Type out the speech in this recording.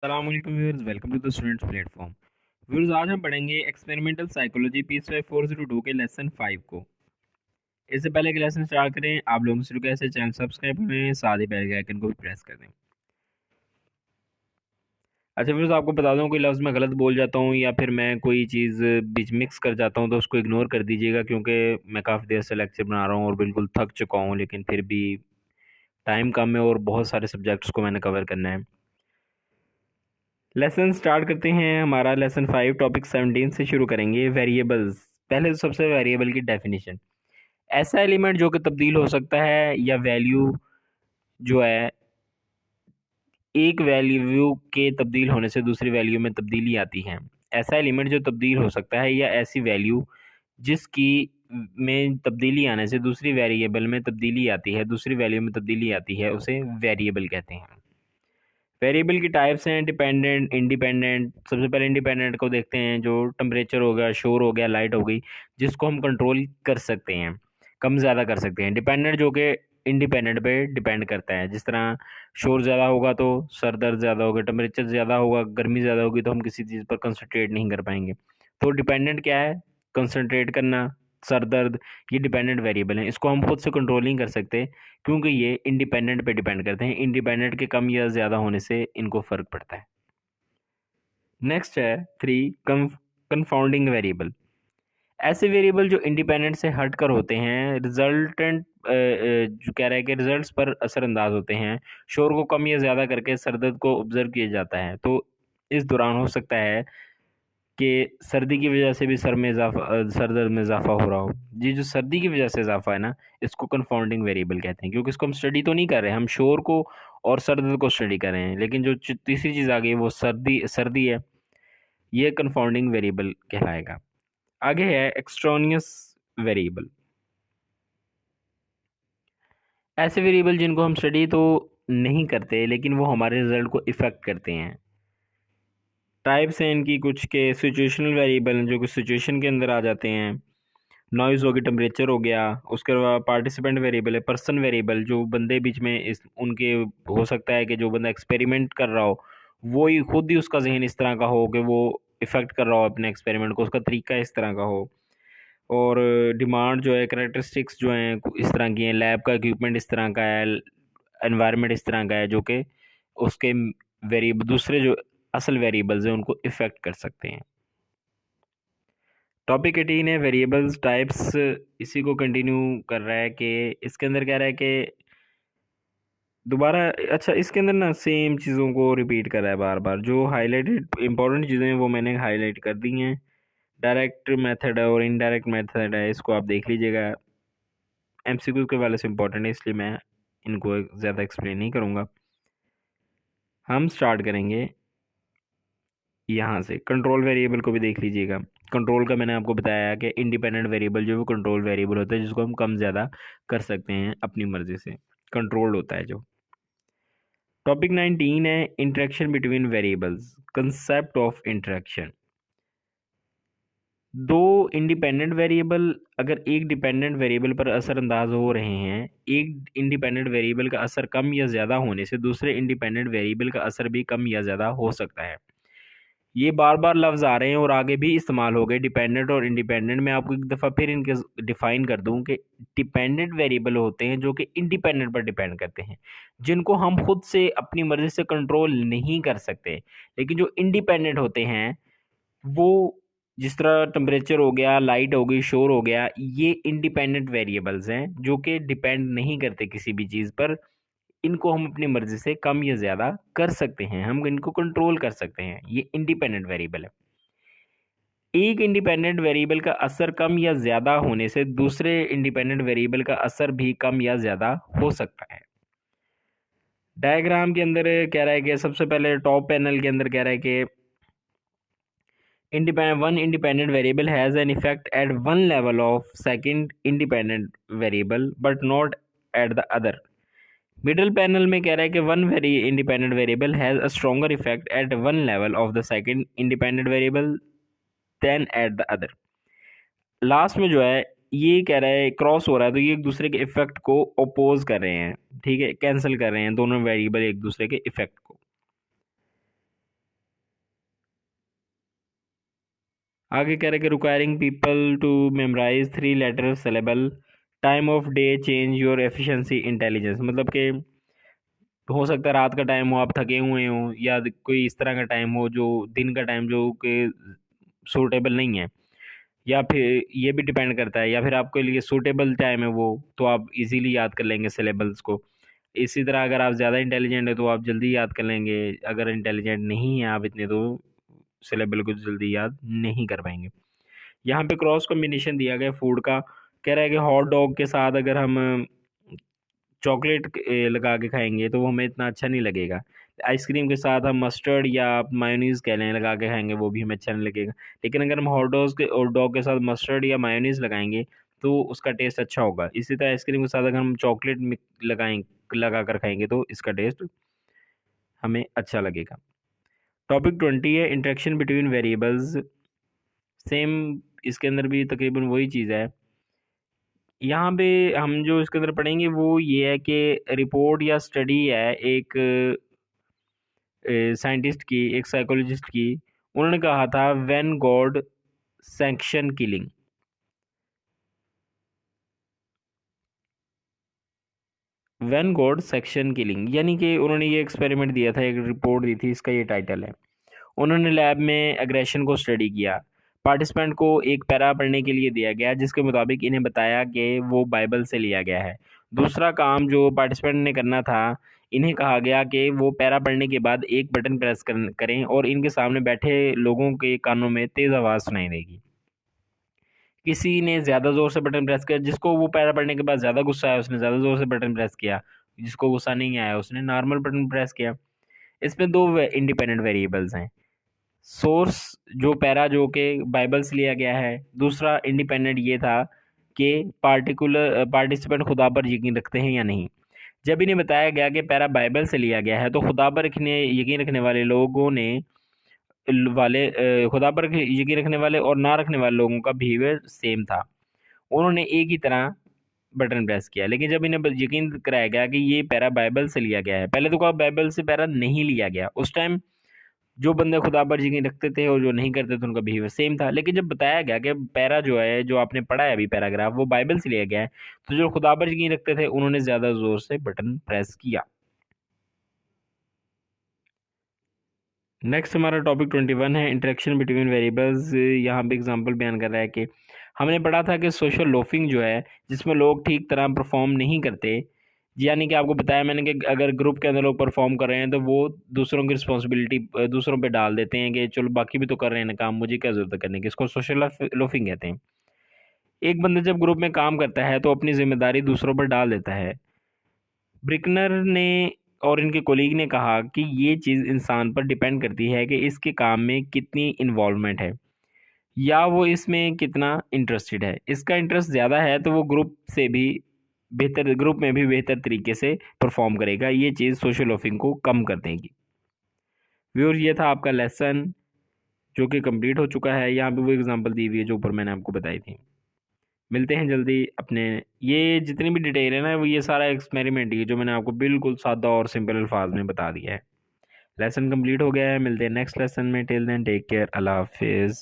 अस्सलाम वालेकुम viewers, welcome to the students platform. Viewers, आज हम पढ़ेंगे एक्सपेरिमेंटल साइकोलॉजी पीस 402 के लेसन 5 को। इससे पहले कि लेसन स्टार्ट करें, आप लोगों से कैसे चैनल सब्सक्राइब करें, साथ ही बेल के आइकन को भी प्रेस कर दें। अच्छा व्यूअर्स, आपको बता दूं, कोई लफ्ज़ मैं गलत बोल जाता हूं या फिर मैं कोई चीज़ बीच मिक्स कर जाता हूं तो उसको इग्नोर कर दीजिएगा, क्योंकि मैं काफ़ी देर से लेक्चर बना रहा हूं और बिल्कुल थक चुका हूं, लेकिन फिर भी टाइम कम है और बहुत सारे सब्जेक्ट्स को मैंने कवर करना है। लेसन स्टार्ट करते हैं। हमारा लेसन 5 टॉपिक 17 से शुरू करेंगे। वेरिएबल्स। पहले तो सबसे वेरिएबल की डेफिनेशन, ऐसा एलिमेंट जो कि तब्दील हो सकता है या वैल्यू जो है, एक वैल्यू के तब्दील होने से दूसरी वैल्यू में तब्दीली आती है। ऐसा एलिमेंट जो तब्दील हो सकता है या ऐसी वैल्यू जिसकी में तब्दीली आने से दूसरी वेरिएबल में तब्दीली आती है, दूसरी वैल्यू में तब्दीली आती है, उसे वेरिएबल कहते हैं। वेरिएबल की टाइप्स हैं डिपेंडेंट, इंडिपेंडेंट। सबसे पहले इंडिपेंडेंट को देखते हैं, जो टेम्परेचर हो गया, शोर हो गया, लाइट हो गई, जिसको हम कंट्रोल कर सकते हैं, कम ज़्यादा कर सकते हैं। डिपेंडेंट जो कि इंडिपेंडेंट पे डिपेंड करता है। जिस तरह शोर ज़्यादा होगा तो सर दर्द ज़्यादा होगा, टेम्परेचर ज़्यादा होगा, गर्मी ज़्यादा होगी तो हम किसी चीज़ पर कंसंट्रेट नहीं कर पाएंगे। तो डिपेंडेंट क्या है? कंसंट्रेट करना, सर दर्द, ये डिपेंडेंट वेरिएबल हैं। इसको हम खुद से कंट्रोल नहीं कर सकते, क्योंकि ये इंडिपेंडेंट पे डिपेंड करते हैं। इंडिपेंडेंट के कम या ज़्यादा होने से इनको फ़र्क पड़ता है। नेक्स्ट है 3, कंफाउंडिंग वेरिएबल। ऐसे वेरिएबल जो इंडिपेंडेंट से हट कर होते हैं, रिजल्टेंट जो कह रहा है कि रिजल्ट्स पर असरअंदाज होते हैं। शोर को कम या ज़्यादा करके सर दर्द को ऑब्जर्व किया जाता है। तो इस दौरान हो सकता है कि सर्दी की वजह से भी सर दर्द में इजाफा हो रहा हो। ये जो सर्दी की वजह से इजाफा है ना, इसको कंफाउंडिंग वेरिएबल कहते हैं, क्योंकि इसको हम स्टडी तो नहीं कर रहे हैं, हम शोर को और सर दर्द को स्टडी कर रहे हैं, लेकिन जो तीसरी चीज़ आ गई वो सर्दी सर्दी है, ये कंफाउंडिंग वेरिएबल कहलाएगा। आगे है एक्सट्रोनियस वेरिएबल। ऐसे वेरिएबल जिनको हम स्टडी तो नहीं करते, लेकिन वो हमारे रिजल्ट को इफ़ेक्ट करते हैं। टाइप्स हैं इनकी कुछ के सिचुएशनल वेरिएबल, जो कि सिचुएशन के अंदर आ जाते हैं। नॉइज़ हो गई, टेम्परेचर हो गया। उसके बाद पार्टिसिपेंट वेरिएबल है, पर्सन वेरिएबल, जो बंदे बीच में इस उनके हो सकता है कि जो बंदा एक्सपेरिमेंट कर रहा हो वो ही खुद ही उसका जहन इस तरह का हो कि वो इफ़ेक्ट कर रहा हो अपने एक्सपेरिमेंट को, उसका तरीका इस तरह का हो। और डिमांड जो है, करैक्टरिस्टिक्स जो हैं इस तरह की हैं। लैब का इक्विपमेंट इस तरह का है, एनवायरनमेंट इस तरह का है, जो कि उसके वेरिएबल दूसरे जो असल वेरिएबल्स हैं उनको इफ़ेक्ट कर सकते हैं। टॉपिक 18 है वेरिएबल्स टाइप्स। इसी को कंटिन्यू कर रहा है कि इसके अंदर कह रहा है कि दोबारा, अच्छा इसके अंदर ना सेम चीज़ों को रिपीट कर रहा है बार बार। जो हाईलाइटेड इंपॉर्टेंट चीज़ें हैं वो मैंने हाईलाइट कर दी हैं। डायरेक्ट मेथड है और इनडायरेक्ट मेथड है, इसको आप देख लीजिएगा। एमसीक्यू के वाले से इंपॉर्टेंट है, इसलिए मैं इनको ज़्यादा एक्सप्लेन नहीं करूँगा। हम स्टार्ट करेंगे यहाँ से। कंट्रोल वेरिएबल को भी देख लीजिएगा। कंट्रोल का मैंने आपको बताया कि इंडिपेंडेंट वेरिएबल जो वो कंट्रोल वेरिएबल होता है, जिसको हम कम ज़्यादा कर सकते हैं अपनी मर्ज़ी से, कंट्रोल्ड होता है जो। टॉपिक 19 है interaction between variables, concept of interaction. दो इंडिपेंडेंट वेरिएबल अगर एक डिपेंडेंट वेरिएबल पर असरअंदाज हो रहे हैं, एक इंडिपेंडेंट वेरिएबल का असर कम या ज़्यादा होने से दूसरे इंडिपेंडेंट वेरिएबल का असर भी कम या ज़्यादा हो सकता है। ये बार बार लफ्ज़ आ रहे हैं और आगे भी इस्तेमाल हो गए, डिपेंडेंट और इंडिपेंडेंट। मैं आपको एक दफ़ा फिर इनके डिफ़ाइन कर दूं कि डिपेंडेंट वेरिएबल होते हैं जो कि इंडिपेंडेंट पर डिपेंड करते हैं, जिनको हम खुद से अपनी मर्ज़ी से कंट्रोल नहीं कर सकते। लेकिन जो इंडिपेंडेंट होते हैं वो, जिस तरह टेम्परेचर हो गया, लाइट हो गई, शोर हो गया, ये इंडिपेंडेंट वेरिएबल्स हैं जो कि डिपेंड नहीं करते किसी भी चीज़ पर। इनको हम अपनी मर्ज़ी से कम या ज़्यादा कर सकते हैं, हम इनको कंट्रोल कर सकते हैं। ये इंडिपेंडेंट वेरिएबल है। एक इंडिपेंडेंट वेरिएबल का असर कम या ज़्यादा होने से दूसरे इंडिपेंडेंट वेरिएबल का असर भी कम या ज़्यादा हो सकता है। डायग्राम के अंदर कह रहा है कि सबसे पहले टॉप पैनल के अंदर कह रहा है कि one independent variable has an effect at one level of second independent variable but not at the other. Middle panel में कह रहा है कि one very independent variable has a stronger effect at one level of the second independent variable then at the other. Last में जो है ये कह रहा है क्रॉस हो रहा है, तो ये एक दूसरे के इफेक्ट को अपोज कर रहे हैं, ठीक है, कैंसिल कर रहे हैं दोनों वेरिएबल एक दूसरे के इफेक्ट को। आगे कह रहे कि requiring people to memorize 3 letter syllable, time of day change your efficiency intelligence. मतलब कि हो सकता है रात का टाइम हो, आप थके हुए हो, या कोई इस तरह का टाइम हो जो दिन का टाइम जो कि सूटेबल नहीं है, या फिर ये भी डिपेंड करता है, या फिर आपके लिए सूटेबल टाइम है वो, तो आप इजीली याद कर लेंगे सिलेबल्स को। इसी तरह अगर आप ज़्यादा इंटेलिजेंट है तो आप जल्दी याद कर लेंगे, अगर इंटेलिजेंट नहीं है आप इतने तो सिलेबल को जल्दी याद नहीं कर पाएंगे। यहाँ पे क्रॉस कॉम्बिनेशन दिया गया फूड का, कह रहा है कि हॉट डॉग के साथ अगर हम चॉकलेट लगा के खाएंगे तो वो हमें इतना अच्छा नहीं लगेगा। आइसक्रीम के साथ हम मस्टर्ड या आप मायोनीज़ कह लें लगा के खाएंगे, वो भी हमें अच्छा नहीं लगेगा। लेकिन अगर हम हॉट डॉग के साथ मस्टर्ड या मायोनीज़ लगाएंगे तो उसका टेस्ट अच्छा होगा। इसी तरह आइसक्रीम के साथ अगर हम चॉकलेट लगा कर खाएंगे तो इसका टेस्ट हमें अच्छा लगेगा। टॉपिक 20 है इंटरेक्शन बिटवीन वेरिएबल्स। सेम इसके अंदर भी तकरीबन वही चीज़ है। यहाँ पे हम जो इसके अंदर पढ़ेंगे वो ये है कि रिपोर्ट या स्टडी है एक साइंटिस्ट की, एक साइकोलॉजिस्ट की। उन्होंने कहा था when God sanction killing, when God sanction killing, यानी कि उन्होंने ये एक्सपेरिमेंट दिया था, एक रिपोर्ट दी थी, इसका ये टाइटल है। उन्होंने लैब में एग्रेशन को स्टडी किया। पार्टिसिपेंट को एक पैरा पढ़ने के लिए दिया गया जिसके मुताबिक इन्हें बताया कि वो बाइबल से लिया गया है। दूसरा काम जो पार्टिसिपेंट ने करना था, इन्हें कहा गया कि वो पैरा पढ़ने के बाद एक बटन प्रेस करें और इनके सामने बैठे लोगों के कानों में तेज़ आवाज़ सुनाई देगी। किसी ने ज़्यादा ज़ोर से बटन प्रेस किया, जिसको वो पैरा पढ़ने के बाद ज़्यादा गुस्सा आया उसने ज़्यादा ज़ोर से बटन प्रेस किया, जिसको गुस्सा नहीं आया उसने नॉर्मल बटन प्रेस किया। इसमें दो इंडिपेंडेंट वेरिएबल्स हैं, सोर्स जो पैरा जो कि बाइबल से लिया गया है, दूसरा इंडिपेंडेंट ये था कि पार्टिसिपेंट खुदा पर यकीन रखते हैं या नहीं। जब इन्हें बताया गया कि पैरा बाइबल से लिया गया है तो खुदा पर यकीन रखने वाले लोगों ने खुदा पर यकीन रखने वाले और ना रखने वाले लोगों का बिहेवियर सेम था। उन्होंने एक ही तरह बटन प्रेस किया। लेकिन जब इन्हें यकीन कराया गया कि ये पैरा बाइबल से लिया गया है, पहले तो कहा बाइबल से पैरा नहीं लिया गया, उस टाइम जो बंदे खुदा पर यकीन रखते थे और जो नहीं करते थे उनका बिहेवियर सेम था। लेकिन जब बताया गया कि पैरा जो है, जो आपने पढ़ा है अभी पैराग्राफ, वो बाइबल से लिया गया है, तो जो खुदा पर यकीन रखते थे उन्होंने ज़्यादा ज़ोर से बटन प्रेस किया। नेक्स्ट हमारा टॉपिक 21 है इंटरेक्शन बिटवीन वेरिएबल्स। यहाँ पे एग्जांपल बयान कर रहा है कि हमने पढ़ा था कि सोशल लोफिंग जो है, जिसमें लोग ठीक तरह परफॉर्म नहीं करते, यानी कि आपको बताया मैंने कि अगर ग्रुप के अंदर लोग परफॉर्म कर रहे हैं तो वो दूसरों की रिस्पॉन्सिबिलिटी दूसरों पे डाल देते हैं कि चलो बाकी भी तो कर रहे हैं ना काम, मुझे क्या ज़रूरत है करने की। इसको सोशल लोफिंग कहते हैं। एक बंदा जब ग्रुप में काम करता है तो अपनी जिम्मेदारी दूसरों पर डाल देता है। ब्रिकनर ने और इनके कोलीग ने कहा कि ये चीज़ इंसान पर डिपेंड करती है कि इसके काम में कितनी इन्वॉल्वमेंट है या वो इसमें कितना इंटरेस्टेड है। इसका इंटरेस्ट ज़्यादा है तो वो ग्रुप में भी बेहतर तरीके से परफॉर्म करेगा। ये चीज़ सोशल लोफिंग को कम कर देगी। व्यूअर, ये था आपका लेसन जो कि कंप्लीट हो चुका है। यहाँ पे वो एग्जांपल दी हुई है जो ऊपर मैंने आपको बताई थी। मिलते हैं जल्दी अपने, ये जितनी भी डिटेल है ना, वो ये सारा एक्सपेरिमेंट ही है जो मैंने आपको बिल्कुल सादा और सिंपल अल्फाज में बता दिया है। लेसन कंप्लीट हो गया है। मिलते हैं नेक्स्ट लेसन में। टिल देन टेक केयर, अल्लाह हाफिज़।